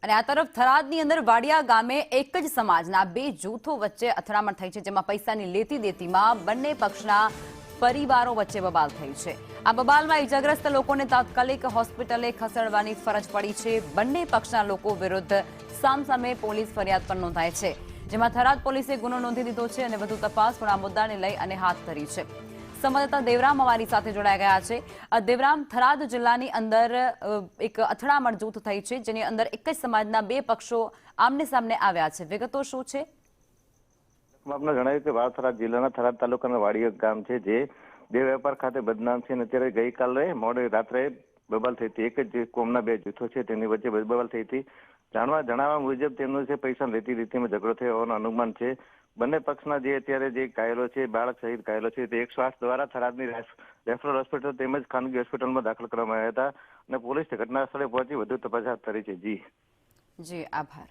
અને આ તરફ થરાદની અંદર વાડિયા ગામે એક જ સમાજના બે જૂથો વચ્ચે અથડામણ થઈ છે, જેમાં પૈસાની લેતી દેતીમાં બંને પક્ષના પરિવારો વચ્ચે બબાલ થઈ છે। આ બબાલમાં ઇજાગ્રસ્ત લોકોને તાત્કાલિક હોસ્પિટલે ખસેડવાની ફરજ પડી છે। બંને પક્ષના લોકો વિરુદ્ધ સામસામે પોલીસ ફરિયાદ પણ નોંધાઈ છે, જેમાં થરાદ પોલીસે ગુનો નોંધી દીધો છે અને વધુ તપાસ પણ આ મુદ્દાને લઈ અને હાથ ધરી છે। સંવાદદાતા દેવરામ અમારી સાથે જોડાઈ ગયા છે। દેવરામ, થરાદ જિલ્લાની અંદર એક અથડામણ જૂથ થઈ છે, જેની અંદર એક જ સમાજના બે પક્ષો આમને સામને આવ્યા છે, વિગતો શું છે? આપને જણાવ્યું કે થરાદ જિલ્લાના થરાદ તાલુકાના વાડિયા ગામ છે, જે બે વેપાર ખાતે બદનામ છે અને અત્યારે ગઈકાલે મોડે રાત્રે બબાલ થઈ હતી। એક જ કોમના બે જૂથો છે તેની વચ્ચે બબાલ થઈ હતી। જણાવવા મુજબ તેમનો છે પૈસા લેતી રીતિમાં ઝઘડો થયો હોવાનું અનુમાન છે। બંને પક્ષના જે અત્યારે જે ઘાયલો છે, બાળક સહિત ઘાયલો છે, તે 108 દ્વારા થરાદની રેફરલ હોસ્પિટલ તેમજ ખાનગી હોસ્પિટલમાં દાખલ કરવામાં આવ્યા હતા અને પોલીસ ઘટના સ્થળે પહોંચી વધુ તપાસ હાથ ધરી છે। જી, આભાર।